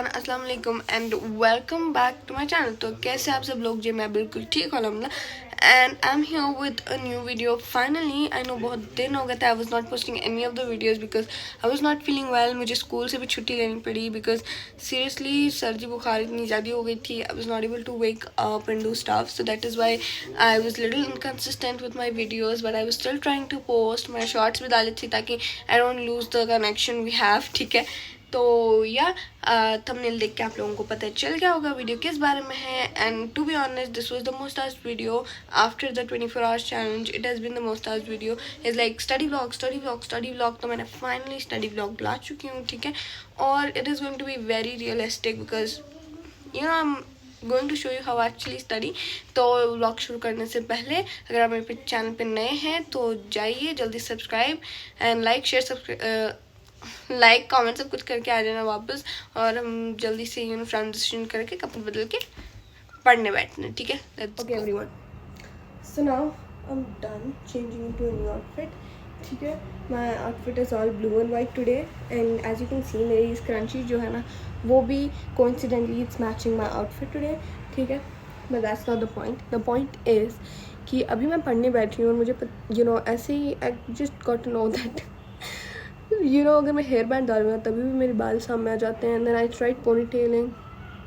Everyone, अस्सलाम वालेकुम and welcome back to my channel. तो कैसे आप सब लोग? जी मैं बिल्कुल ठीक हूँ and I am here with a new video finally. I know बहुत दिन हो गए थे, आई was not posting any of the videos because I was not feeling well. मुझे स्कूल से भी छुट्टी लेनी पड़ी बिकॉज सीरियसली सर्दी बुखार इतनी ज़्यादा हो गई थी। I was not able to wake up and do stuff, so that is why I was little inconsistent with my videos, but I was still trying to post. मैं शॉर्ट्स भी डाली थी ताकि I don't lose the connection we have, ठीक है। तो या thumbnail देख के आप लोगों को पता चल गया होगा वीडियो किस बारे में है। And to be honest, this was the most asked video after the 24 hours challenge. It has been the most asked video is like study vlog, study vlog, study vlog. तो मैंने फाइनली स्टडी व्लॉग ला चुकी हूँ, ठीक है। और it is going to be very realistic because you know I am going to show you how actually study. तो vlog शुरू करने से पहले अगर आप मेरे चैनल पे नए हैं तो जाइए जल्दी subscribe and like share like comment सब कुछ करके आ जाना वापस। और हम जल्दी से ट्रांजिशन करके कपड़े बदल के पढ़ने बैठने, ठीक है। Okay everyone, so now I am done changing into a new outfit, ठीक है। My outfit is all blue and white today and as you can see मेरी स्क्रंची जो है ना वो भी coincidentally it's matching my outfit today, ठीक है। But that's not the point. The point is कि अभी मैं पढ़ने बैठी हूँ और मुझे ऐसे ही I just got to know that अगर मैं हेयर बैंड डालूँगा तभी भी मेरे बाल सामने आ जाते हैं। And then I tried pony tailing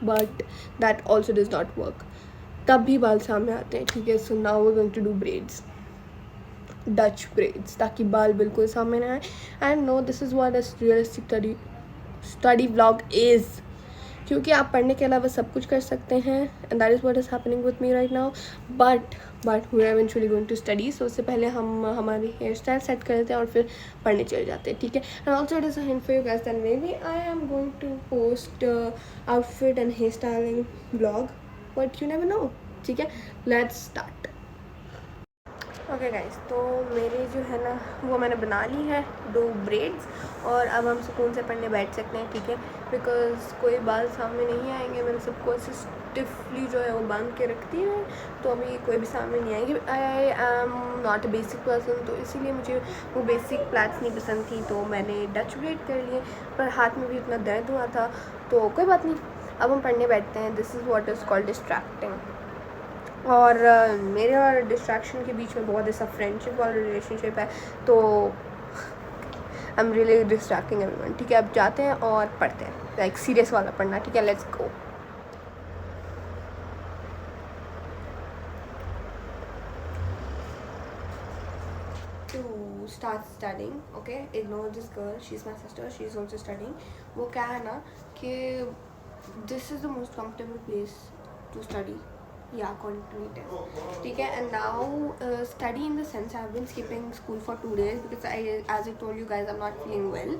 but that also does not work, तब भी बाल सामने आते हैं, ठीक है। So now we going to do braids, dutch braids, ताकि बाल बिल्कुल सामने ना आए। And know this is what is realistic study vlog is, क्योंकि आप पढ़ने के अलावा सब कुछ कर सकते हैं and that is what is happening with me right now. But we are eventually going to study. So उससे पहले हम हमारी हेयर स्टाइल सेट कर लेते हैं और फिर पढ़ने चले जाते हैं, ठीक है। And also it is a hint for you guys that maybe I am going to post outfit and hair styling blog, but you never know, ठीक है। Let's start. ओके गाइस, तो मेरी जो है ना वो मैंने बना ली है 2 ब्रेड्स और अब हम सुकून से पढ़ने बैठ सकते हैं, ठीक है। बिकॉज कोई बाल सामने नहीं आएंगे, मैंने सबको ऐसे स्टिफली जो है वो बांध के रखती है, तो अभी कोई भी सामने नहीं आएंगे। I am not a basic person, तो इसीलिए मुझे वो बेसिक प्लैट्स नहीं पसंद थी, तो मैंने डच ब्रेड कर लिए। पर हाथ में भी इतना दर्द हुआ था, तो कोई बात नहीं, अब हम पढ़ने बैठते हैं। This is what is called distracting. और मेरे और डिस्ट्रैक्शन के बीच में बहुत ऐसा फ्रेंडशिप वाला रिलेशनशिप है, तो I am really distracting everyone, ठीक है। अब जाते हैं और पढ़ते हैं, लाइक सीरियस वाला पढ़ना, ठीक है। Let's go. To start studying, okay, ignore this girl, she's my sister, she's also studying. वो क्या है ना कि this is the most comfortable place to study, yeah, according to me it is, ठीक है। And now study in the sense I've been skipping school for 2 days because as I told you guys I'm not feeling well,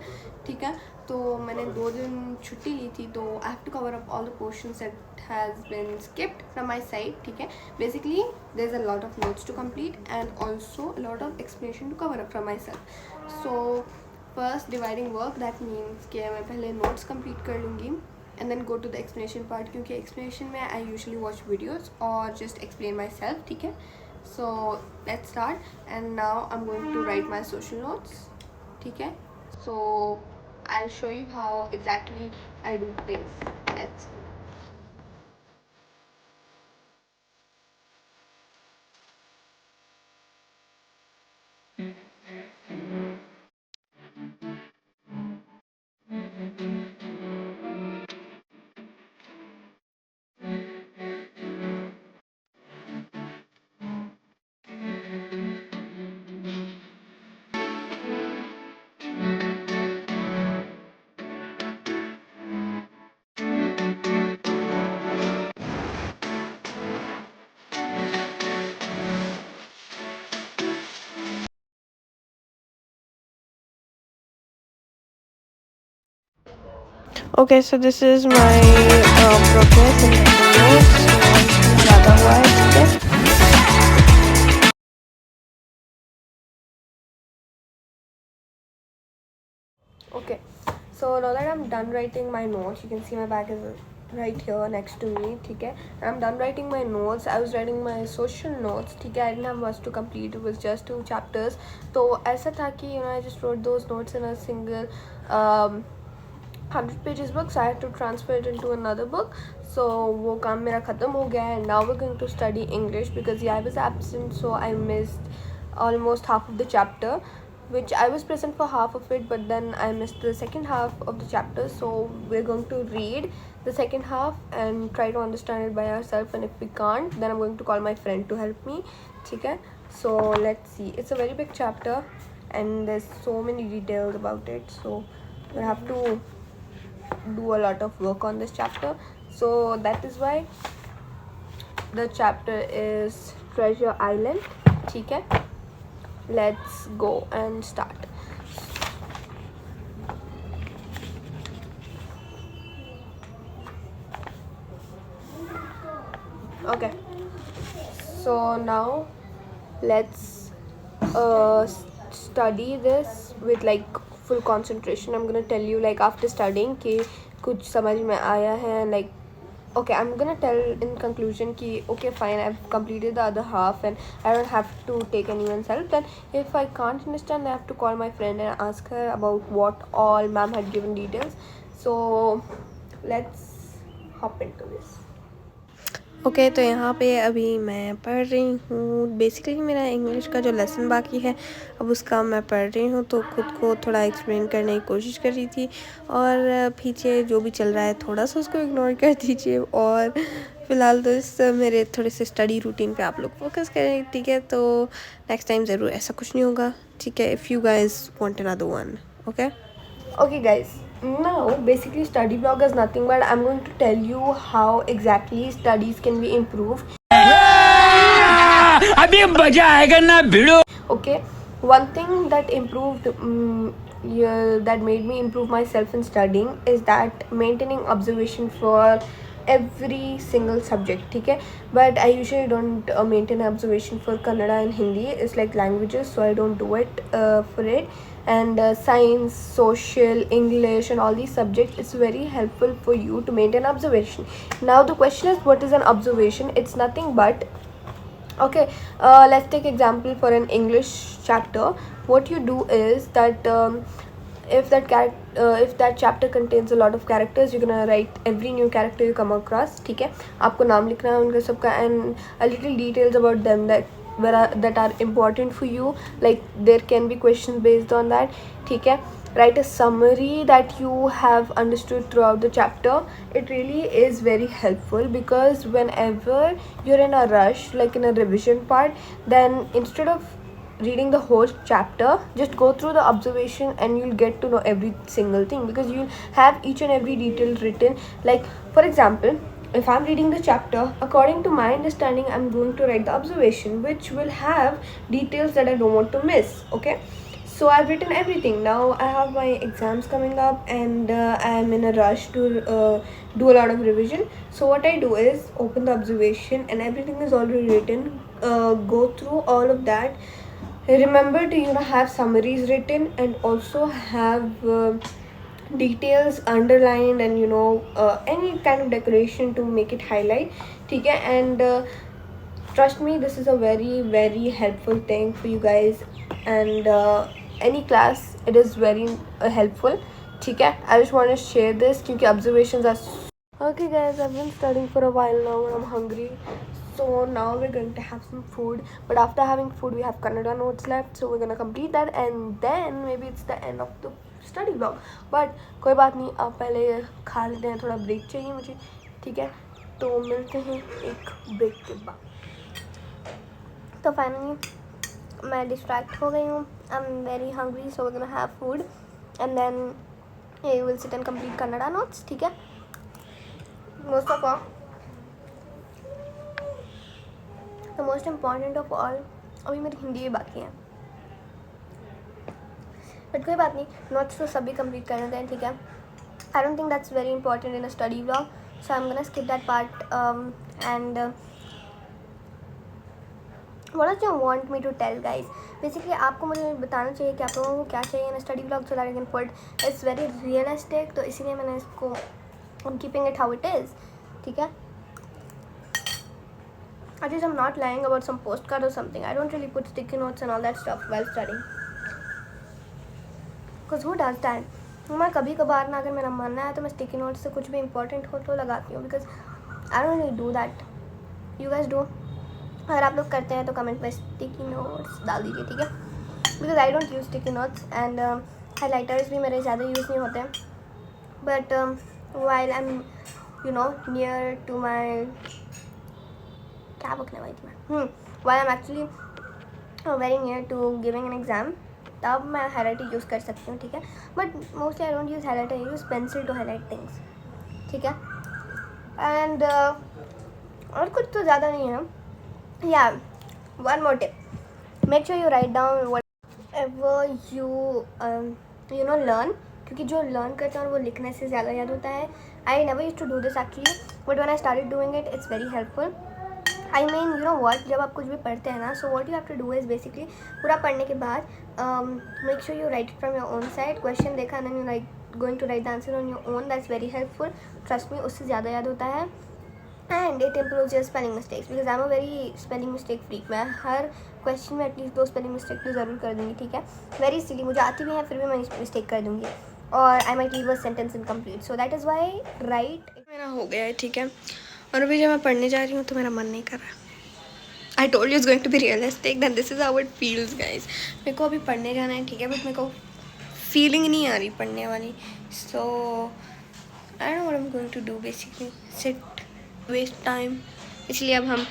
ठीक है। तो मैंने 2 दिन छुट्टी ली थी, तो I have to cover up all the portions that has been skipped from my side, ठीक है। Basically there's a lot of notes to complete and also a lot of explanation to cover up from myself. So first dividing work, that means कि मैं पहले notes complete कर लूँगी and then go to the explanation part, क्योंकि explanation में I usually watch videos or just explain myself, ठीक है। So let's start and now I'm going to write my social notes, ठीक है। So I'll show you how exactly I do things. Let's Okay, so this is my progress in the notes. ज़्यादा हुआ है, ठीक है। Okay, so now that I'm done writing my notes, you can see my bag is right here next to me, ठीक है। I'm done writing my notes. I was writing my social notes, ठीक है। I didn't have much to complete, it was just 2 chapters. तो ऐसा था कि I just wrote those notes in a single 100 pages book, so I had to transfer it into another book. So वो काम मेरा ख़त्म हो गया है. Now we're going to study English because yeah, I was absent, so I missed almost half of the chapter, which I was present for half of it, but then I missed the second half of the chapter. So we're going to read the second half and try to understand it by ourselves, and if we can't, then I'm going to call my friend to help me. Okay, so let's see. It's a very big chapter and there's so many details about it, so we have to do a lot of work on this chapter. So that is why the chapter is Treasure Island. Okay, let's go and start. Okay, so now let's study this with like full concentration. I'm gonna tell you like after studying कि कुछ समझ में आया है, like okay, I'm gonna tell in conclusion कि okay fine, I've completed the other half and I don't have to take anyone's help. Then if I can't understand, I have to call my friend and ask her about what all ma'am had given details. So let's hop into this. Okay तो यहाँ पे अभी मैं पढ़ रही हूँ. Basically मेरा English का जो लेसन बाकी है अब उसका मैं पढ़ रही हूँ, तो खुद को थोड़ा एक्सप्लेन करने की कोशिश कर रही थी, और पीछे जो भी चल रहा है थोड़ा सा उसको इग्नोर कर दीजिए. और फ़िलहाल तो इस मेरे थोड़े से स्टडी रूटीन पे आप लोग फोकस करें, ठीक है. तो नेक्स्ट टाइम ज़रूर ऐसा कुछ नहीं होगा, ठीक है. If you guys want another one. Okay okay guys, now basically study vlog is nothing but I'm going to tell you how exactly studies can be improved. अभी मजा आएगा ना भिड़ो. Okay, one thing that improved yeah, that made me improve myself in studying is that maintaining observation for every single subject, ठीक है. But I usually don't maintain observation for Kannada and Hindi. It's like languages, so I don't do it for it. And science, social, English and all these subjects, it's very helpful for you to maintain observation. Now the question is, what is an observation? It's nothing but okay, let's take example for an English chapter. What you do is that if that chapter contains a lot of characters, you're gonna write every new character you come across, ठीक है. आपको नाम लिखना है उनका सबका and a little details about them that are important for you, like there can be questions based on that, ठीक है. Write a summary that you have understood throughout the chapter. It really is very helpful because whenever you're in a rush, like in a revision part, then instead of reading the whole chapter, just go through the observation and you'll get to know every single thing, because you'll have each and every detail written. Like for example, if I'm reading the chapter, according to my understanding, I'm going to write the observation, which will have details that I don't want to miss. Okay, so I've written everything. Now I have my exams coming up and I'm in a rush to do a lot of revision. So what I do is open the observation and everything is already written. Go through all of that. Remember to have summaries written and also have details underlined and any kind of decoration to make it highlight, okay. And trust me, this is a very very helpful thing for you guys, and any class it is very helpful, okay. I just want to share this because observations are okay guys. I've been studying for a while now and I'm hungry, so now we're going to have some food. But after having food, we have Kannada notes left, so we're gonna complete that and then maybe it's the end of the study blog. But कोई बात नहीं, आप पहले खा लेते हैं, थोड़ा break चाहिए मुझे, ठीक है. तो मिलते हैं एक ब्रेक के बाद. तो फाइनली मैं डिस्ट्रैक्ट हो गई हूँ. I am very hungry, so we gonna have food and then you will sit and complete Kannada notes, ठीक है. Most of all the most important of all, अभी मेरी हिंदी भी बाकी है, बट कोई बात नहीं, नोट्स तो सभी कंप्लीट कर देते हैं, ठीक है. I don't think that's very important in a study blog, so I am gonna skip that part. And what do you want me to tell guys. Basically आपको मुझे बताना चाहिए कि आप लोगों को क्या चाहिए in study blog, so that I can put it's very realistic. तो इसीलिए मैंने इसको I'm keeping it how it is, ठीक है. At least I'm not lying about some postcard or something. I don't really put sticky notes and all that stuff while studying, because who does that? मैं कभी कभार ना, अगर मेरा मन है तो मैं स्टिकी नोट्स से कुछ भी इंपॉर्टेंट हो तो लगाती हूँ, because I don't really do that, you guys do. अगर आप लोग करते हैं तो कमेंट में स्टिकी नोट्स डाल दीजिए, ठीक है। Because I don't use sticky notes and highlighters भी मेरे ज़्यादा यूज़ नहीं होते हैं, but while I am near to my, क्या बकने वाली थी मैं, while I am actually very near to giving an exam, तब मैं हाईलाइटर यूज़ कर सकती हूँ, ठीक है। But mostly I don't use highlighter, use pencil to highlight things, ठीक है। एंड और कुछ तो ज़्यादा नहीं है। या one more tip, make sure you write down what ever you know learn, क्योंकि जो लर्न करते हैं वो लिखने से ज़्यादा याद होता है। I never use to do this actually, but when I started doing it it's very helpful. I mean you know what, जब आप कुछ भी पढ़ते हैं ना, so what you have to do is basically पूरा पढ़ने के बाद make sure you write from your own side, question देखा and you like going to write the answer on your own, that's very helpful, trust मी, उससे ज़्यादा याद होता है। And it improves your spelling mistakes, because I am a very spelling mistake freak. मैं हर question में at least 2 spelling mistake तो ज़रूर कर दूँगी, ठीक है। वेरी सिली, मुझे आती भी है फिर भी मैं मिस्टेक कर दूँगी, और I might leave a sentence incomplete, so that is Y right. मेरा हो गया है, ठीक है। और अभी जब मैं पढ़ने जा रही हूँ तो मेरा मन नहीं कर रहा। I told you is going to be realistic that this is how it feels guys. मेरे को अभी पढ़ने जाना है, ठीक है, बट मेरे को फीलिंग नहीं आ रही पढ़ने वाली। So I don't know what I am going to do, basically sit waste time. इसलिए अब हम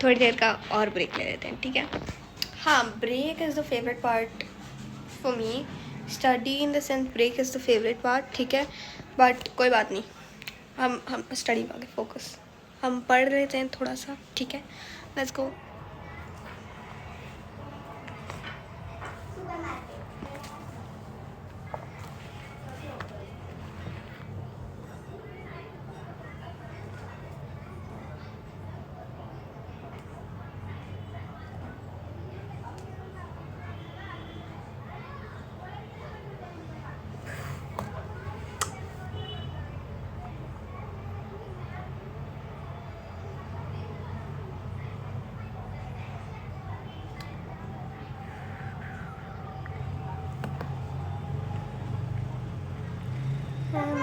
थोड़ी देर का और ब्रेक ले लेते हैं, ठीक है। हाँ, break is the favourite part for me, study in the sense break is the favourite part, ठीक है। बट कोई बात नहीं, हम स्टडी पे आगे फोकस, हम पढ़ लेते हैं थोड़ा सा, ठीक है। Let's go.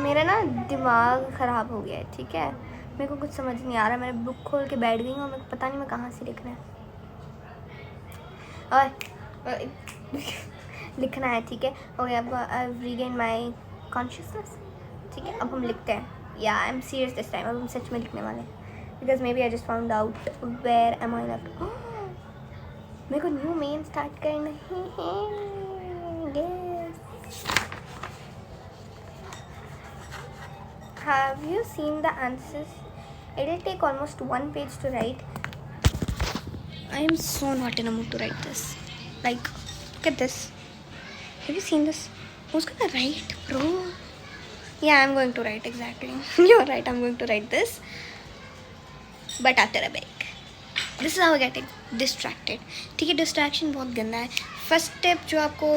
मेरा ना दिमाग ख़राब हो गया है, ठीक है। मेरे को कुछ समझ नहीं आ रहा, मैंने बुक खोल के बैठ गई हूँ, मेरे को पता नहीं मैं कहाँ से लिखना है, और लिखना है, ठीक है। ओके, अब आई रीगेन माई कॉन्शियसनेस, ठीक है। अब हम लिखते हैं, या I am serious this time, अब हम सच में लिखने वाले हैं, because maybe I just found out where am I left. मेरे को न्यू मेन स्टार्ट करना है। Have you seen the answers? It will take almost 1 page to write. I am so not in a mood to write this. Like, look at this. Have you seen this? Who's gonna write, bro? Yeah, I'm going to write, exactly. You're right, I'm going to write this. But after a break. This is how I get distracted. ठीक है, distraction बहुत गंदा है। First step जो आपको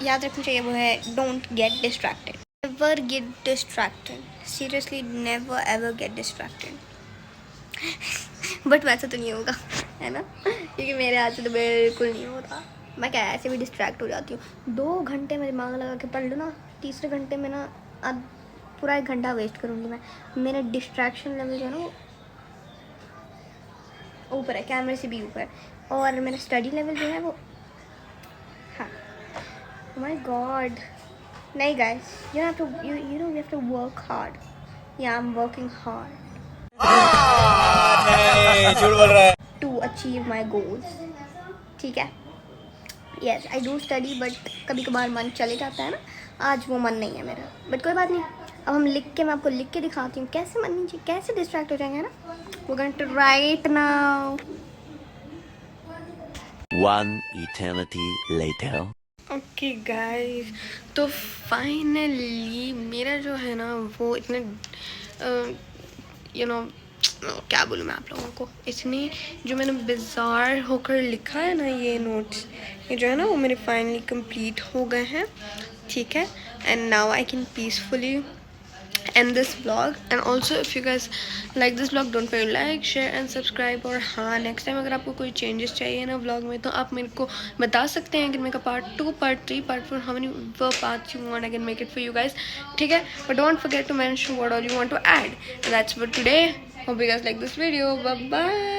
याद रखना चाहिए वो है don't get distracted. Never get distracted, seriously never ever get distracted. But वैसा तो नहीं होगा, है ना, क्योंकि मेरे हाथ से तो बिल्कुल नहीं होता। मैं क्या ऐसे भी डिस्ट्रैक्ट हो जाती हूँ। 2 घंटे में दिमाग लगा के पढ़ लो ना, तीसरे घंटे में ना पूरा 1 घंटा वेस्ट करूँगी मैं। मेरा डिस्ट्रैक्शन लेवल जो है ना वो ऊपर है, कैमरे से भी ऊपर, और मेरा स्टडी लेवल जो है वो, हाँ, माय गॉड, नहीं guys, you have to you know you have to work hard. या आई एम वर्किंग हार्ड झूठ बोल रहा है टू अचीव माई गोल्स, ठीक है। Yes, I do study, but कभी कभार मन चले जाता है ना, आज वो मन नहीं है मेरा, बट कोई बात नहीं। अब हम लिख के, मैं आपको लिख के दिखाती हूँ कैसे मन नहीं, कैसे डिस्ट्रैक्ट हो जाएंगे ना। We're going to write now. One eternity later. Okay guys, तो फाइनली मेरा जो है ना वो इतने यू नो क्या बोलूँ मैं आप लोगों को, इतने जो मैंने बिजार होकर लिखा है ना ये नोट्स, ये जो है ना वो मेरे फाइनली कंप्लीट हो गए हैं, ठीक है। And now I can peacefully end this vlog. And also if you guys like this vlog, don't forget to like, share and subscribe. और हाँ, next time अगर आपको कोई changes चाहिए ना vlog में, तो आप मेरे को बता सकते हैं कि मैं का part 2, part 3, part 4, how many parts you want, I can make it for you guys, ठीक है? But don't forget to mention what all you want to add. And that's for today. Hope you guys like this video. Bye bye.